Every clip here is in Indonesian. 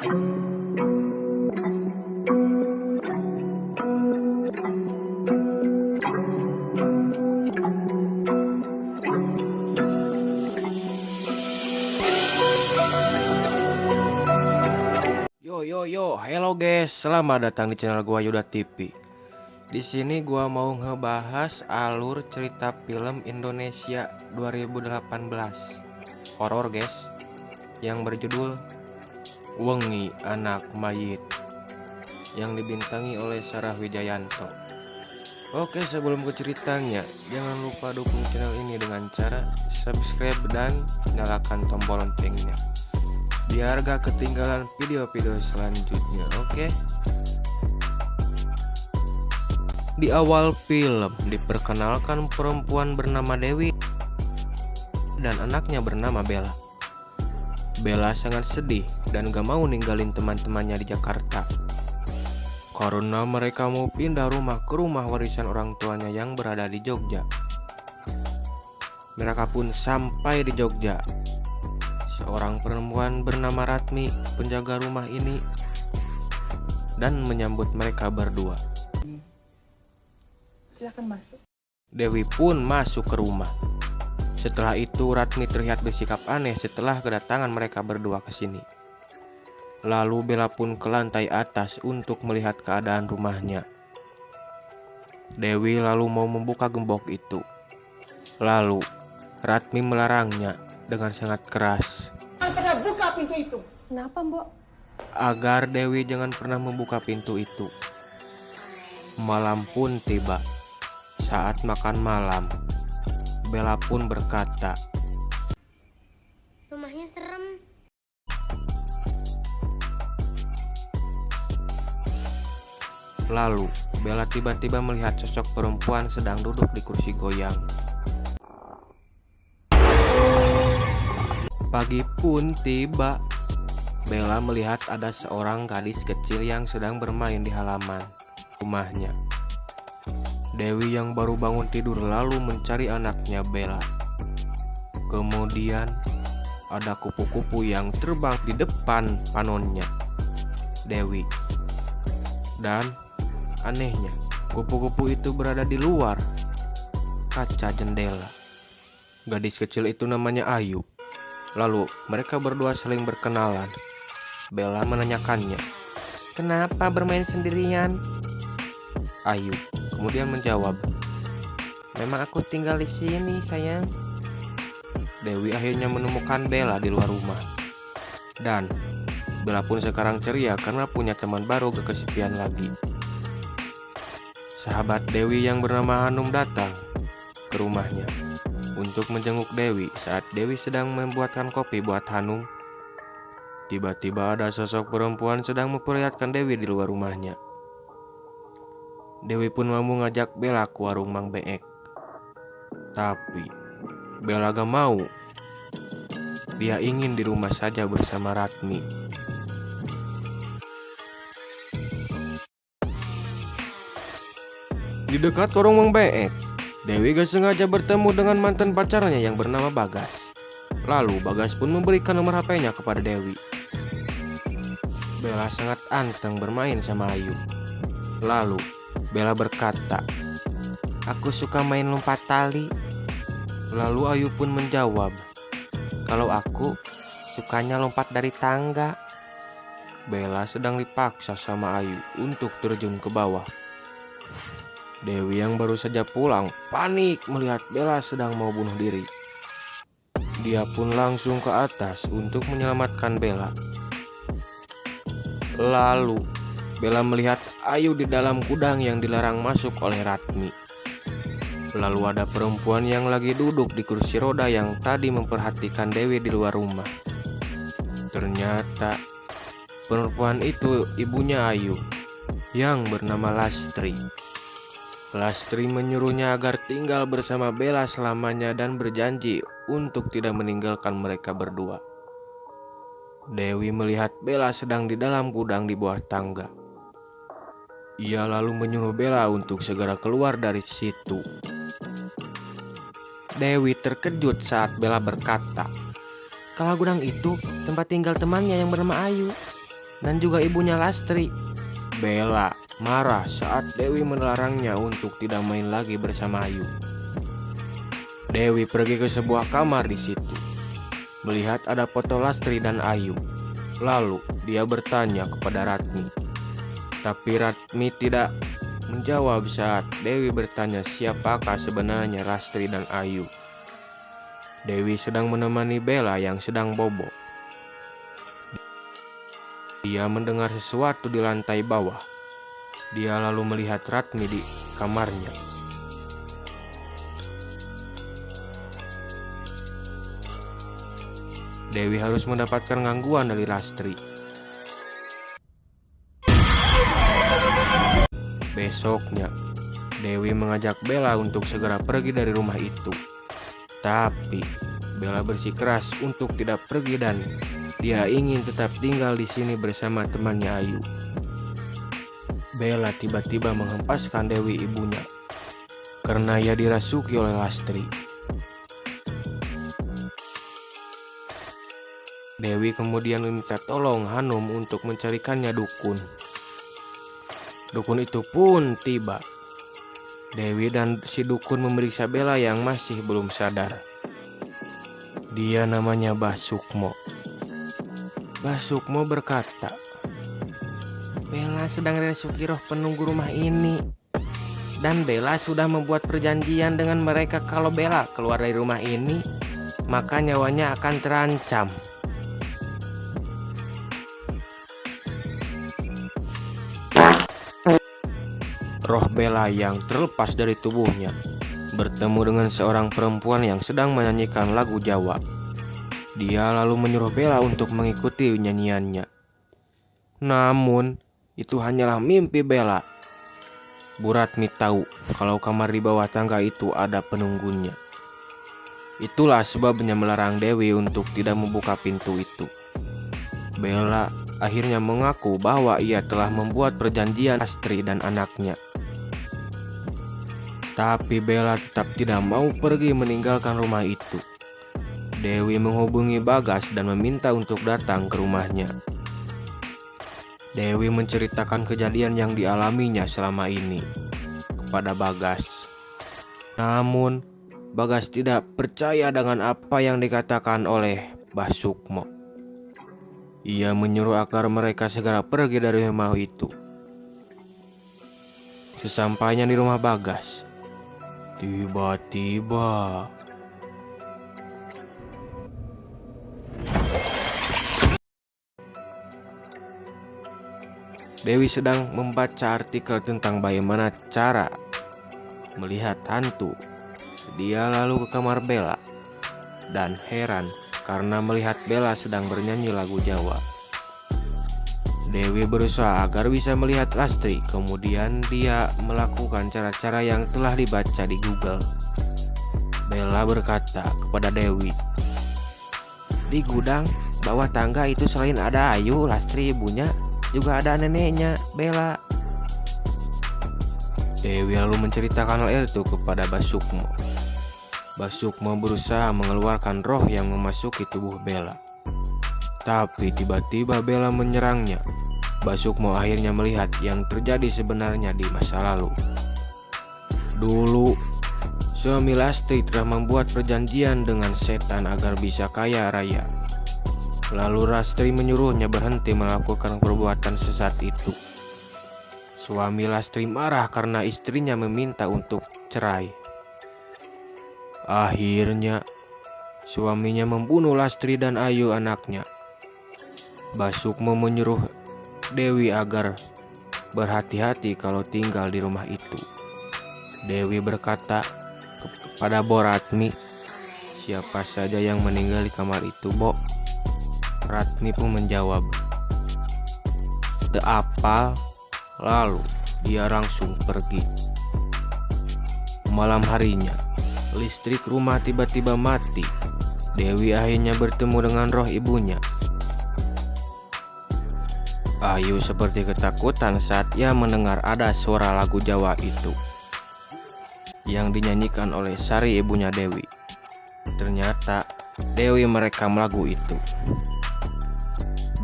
Hello guys, selamat datang di channel gua Yuda TV. Di sini gua mau ngebahas alur cerita film Indonesia 2018 horor guys, yang berjudul Wengi Anak Mayit, yang dibintangi oleh Sarah Wijayanto. Oke, sebelum ke ceritanya, jangan lupa dukung channel ini dengan cara subscribe dan nyalakan tombol loncengnya, biar gak ketinggalan video-video selanjutnya. Oke. Di awal film diperkenalkan perempuan bernama Dewi dan anaknya bernama Bella. Bella sangat sedih dan gak mau ninggalin teman-temannya di Jakarta, karena mereka mau pindah rumah ke rumah warisan orang tuanya yang berada di Jogja. Mereka pun sampai di Jogja. Seorang perempuan bernama Ratmi penjaga rumah ini dan menyambut mereka berdua. Silakan masuk. Dewi pun masuk ke rumah. Setelah itu Ratmi terlihat bersikap aneh setelah kedatangan mereka berdua ke sini. Lalu Bella pun ke lantai atas untuk melihat keadaan rumahnya. Dewi lalu mau membuka gembok itu. Lalu Ratmi melarangnya dengan sangat keras. Jangan pernah buka pintu itu. Kenapa, Mbok? Agar Dewi jangan pernah membuka pintu itu. Malam pun tiba. Saat makan malam, Bella pun berkata, "Rumahnya serem." Lalu Bella tiba-tiba melihat sosok perempuan sedang duduk di kursi goyang. Pagi pun tiba. Bella melihat ada seorang gadis kecil yang sedang bermain di halaman rumahnya. Dewi yang baru bangun tidur lalu mencari anaknya Bella. Kemudian ada kupu-kupu yang terbang di depan panonnya Dewi. Dan anehnya, kupu-kupu itu berada di luar kaca jendela. Gadis kecil itu namanya Ayu. Lalu mereka berdua saling berkenalan. Bella menanyakannya, "Kenapa bermain sendirian?" Ayu kemudian menjawab, "Memang aku tinggal di sini, sayang." Dewi akhirnya menemukan Bella di luar rumah. Dan Bella pun sekarang ceria karena punya teman baru gak kesepian lagi. Sahabat Dewi yang bernama Hanum datang ke rumahnya untuk menjenguk Dewi saat Dewi sedang membuatkan kopi buat Hanum. Tiba-tiba ada sosok perempuan sedang memperlihatkan Dewi di luar rumahnya. Dewi pun mau ngajak Bella ke warung Mang Beek. Tapi Bella gak mau. Dia ingin di rumah saja bersama Ratmi. Di dekat warung Mang Beek, Dewi gak sengaja bertemu dengan mantan pacarnya yang bernama Bagas. Lalu Bagas pun memberikan nomor HP-nya kepada Dewi. Bella sangat anteng bermain sama Ayu. Lalu Bella berkata, "Aku suka main lompat tali." Lalu Ayu pun menjawab, "Kalau aku sukanya lompat dari tangga." Bella sedang dipaksa sama Ayu untuk terjun ke bawah. Dewi yang baru saja pulang panik melihat Bella sedang mau bunuh diri. Dia pun langsung ke atas untuk menyelamatkan Bella. Lalu Bella melihat Ayu di dalam gudang yang dilarang masuk oleh Ratmi. Lalu ada perempuan yang lagi duduk di kursi roda yang tadi memperhatikan Dewi di luar rumah. Ternyata perempuan itu ibunya Ayu yang bernama Lastri. Lastri menyuruhnya agar tinggal bersama Bella selamanya dan berjanji untuk tidak meninggalkan mereka berdua. Dewi melihat Bella sedang di dalam gudang di bawah tangga. Ia lalu menyuruh Bella untuk segera keluar dari situ. Dewi terkejut saat Bella berkata, "Kalau gudang itu tempat tinggal temannya yang bernama Ayu." dan juga ibunya Lastri. Bella marah saat Dewi melarangnya untuk tidak main lagi bersama Ayu. Dewi pergi ke sebuah kamar di situ, melihat ada foto Lastri dan Ayu. Lalu dia bertanya kepada Ratmi, tapi Ratmi tidak menjawab saat Dewi bertanya siapakah sebenarnya Lastri dan Ayu. Dewi sedang menemani Bella yang sedang bobo. Dia mendengar sesuatu di lantai bawah. Dia lalu melihat Ratmi di kamarnya. Dewi harus mendapatkan gangguan dari Lastri. Besoknya, Dewi mengajak Bella untuk segera pergi dari rumah itu. Tapi Bella bersikeras untuk tidak pergi dan dia ingin tetap tinggal di sini bersama temannya Ayu. Bella tiba-tiba menghempaskan Dewi ibunya karena ia dirasuki oleh Lastri. Dewi kemudian meminta tolong Hanum untuk mencarikannya dukun. Dukun itu pun tiba. Dewi dan si dukun memeriksa Bella yang masih belum sadar. Dia namanya Basukmo. Basukmo berkata, Bella sedang dirasuki roh penunggu rumah ini. Dan Bella sudah membuat perjanjian dengan mereka kalau Bella keluar dari rumah ini, maka nyawanya akan terancam. Roh Bella yang terlepas dari tubuhnya bertemu dengan seorang perempuan yang sedang menyanyikan lagu Jawa. Dia lalu menyuruh Bella untuk mengikuti nyanyiannya. Namun, itu hanyalah mimpi Bella. Bu Ratmi tahu kalau kamar di bawah tangga itu ada penunggunya. Itulah sebabnya melarang Dewi untuk tidak membuka pintu itu. Bella akhirnya mengaku bahwa ia telah membuat perjanjian Lastri dan anaknya. Tapi Bella tetap tidak mau pergi meninggalkan rumah itu. Dewi menghubungi Bagas dan meminta untuk datang ke rumahnya. Dewi menceritakan kejadian yang dialaminya selama ini kepada Bagas. Namun, Bagas tidak percaya dengan apa yang dikatakan oleh Basukmo. Ia menyuruh agar mereka segera pergi dari rumah itu. Sesampainya di rumah Bagas, tiba-tiba Dewi sedang membaca artikel tentang bagaimana cara melihat hantu. Dia lalu ke kamar Bella dan heran karena melihat Bella sedang bernyanyi lagu Jawa. Dewi berusaha agar bisa melihat Lastri. Kemudian dia melakukan cara-cara yang telah dibaca di Google. Bella berkata kepada Dewi, di gudang bawah tangga itu selain ada Ayu, Lastri ibunya, juga ada neneknya, Bella. Dewi lalu menceritakan hal itu kepada Basukmo. Basukmo berusaha mengeluarkan roh yang memasuki tubuh Bella. Tapi tiba-tiba Bella menyerangnya. Basukmo akhirnya melihat yang terjadi sebenarnya di masa lalu. Dulu, suami Lastri telah membuat perjanjian dengan setan agar bisa kaya raya. Lalu Lastri menyuruhnya berhenti melakukan perbuatan sesat itu. Suami Lastri marah karena istrinya meminta untuk cerai. Akhirnya, suaminya membunuh Lastri dan Ayu anaknya. Basukmo menyuruh Dewi agar berhati-hati kalau tinggal di rumah itu. Dewi berkata kepada Bo Ratmi, siapa saja yang meninggal di kamar itu, Bo? Ratmi pun menjawab, "Teu apal." Lalu dia langsung pergi. Malam harinya, listrik rumah tiba-tiba mati. Dewi akhirnya bertemu dengan roh ibunya. Ayu seperti ketakutan saat ia mendengar ada suara lagu Jawa itu yang dinyanyikan oleh Sari, ibunya Dewi. Ternyata Dewi merekam lagu itu.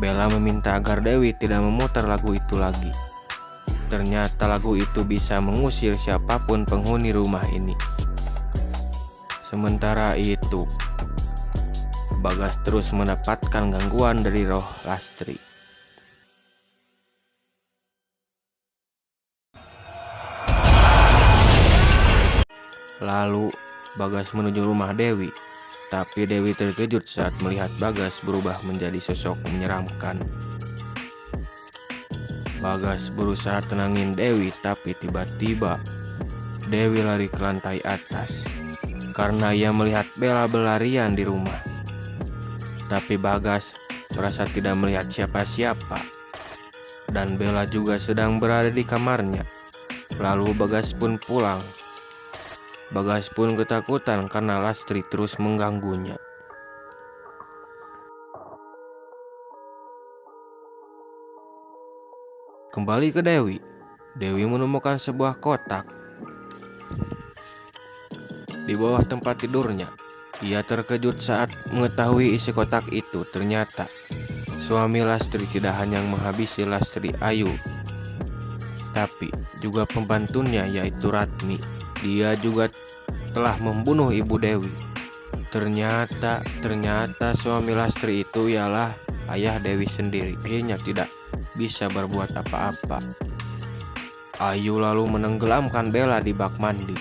Bella meminta agar Dewi tidak memutar lagu itu lagi. Ternyata lagu itu bisa mengusir siapapun penghuni rumah ini. Sementara itu, Bagas terus mendapatkan gangguan dari roh Lastri. Lalu Bagas menuju rumah Dewi, tapi Dewi terkejut saat melihat Bagas berubah menjadi sosok menyeramkan. Bagas berusaha tenangin Dewi, tapi tiba-tiba Dewi lari ke lantai atas karena ia melihat Bella berlarian di rumah. Tapi Bagas merasa tidak melihat siapa-siapa, dan Bella juga sedang berada di kamarnya. Lalu Bagas pun pulang. Bagas pun ketakutan karena Lastri terus mengganggunya. Kembali ke Dewi. Dewi menemukan sebuah kotak di bawah tempat tidurnya. Ia terkejut saat mengetahui isi kotak itu. Ternyata suami Lastri tidak hanya menghabisi Lastri Ayu, tapi juga pembantunya yaitu Ratmi. Dia juga telah membunuh ibu Dewi. Ternyata suami Lastri itu ialah ayah Dewi sendiri. Akhirnya tidak bisa berbuat apa-apa. Ayu lalu menenggelamkan Bella di bak mandi.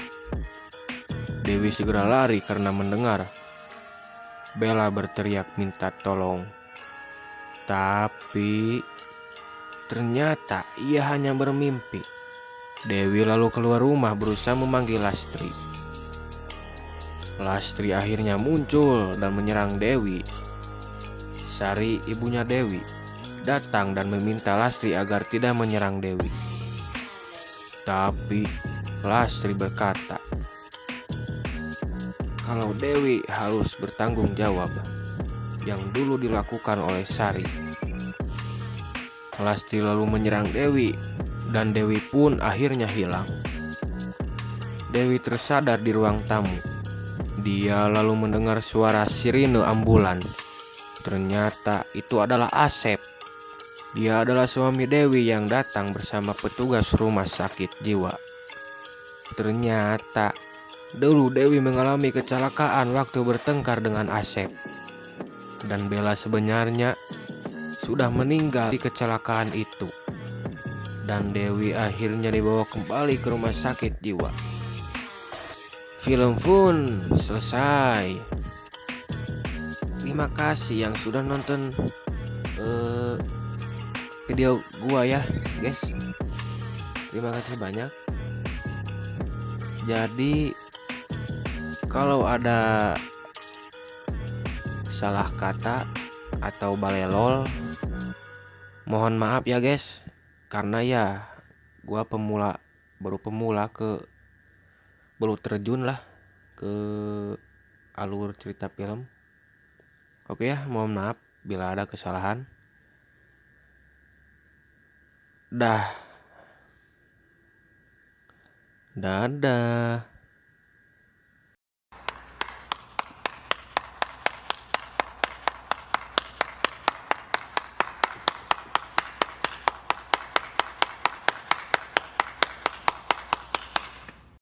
Dewi segera lari karena mendengar Bella berteriak minta tolong. Tapi ternyata ia hanya bermimpi. Dewi lalu keluar rumah berusaha memanggil Lastri. Lastri akhirnya muncul dan menyerang Dewi. Sari, ibunya Dewi, datang dan meminta Lastri agar tidak menyerang Dewi. Tapi Lastri berkata kalau Dewi harus bertanggung jawab yang dulu dilakukan oleh Sari. Lastri lalu menyerang Dewi dan Dewi pun akhirnya hilang. Dewi tersadar di ruang tamu. Dia lalu mendengar suara sirine ambulan. Ternyata itu adalah Asep. Dia adalah suami Dewi yang datang bersama petugas rumah sakit jiwa. Ternyata dulu Dewi mengalami kecelakaan waktu bertengkar dengan Asep. Dan Bella sebenarnya sudah meninggal di kecelakaan itu. Dan Dewi akhirnya dibawa kembali ke rumah sakit jiwa. Film pun selesai. Terima kasih yang sudah nonton video gua ya guys. Terima kasih banyak. Jadi kalau ada salah kata atau balelol, mohon maaf ya guys. Karena ya gua baru terjun lah ke alur cerita film. Oke ya, mohon maaf bila ada kesalahan. Dadah.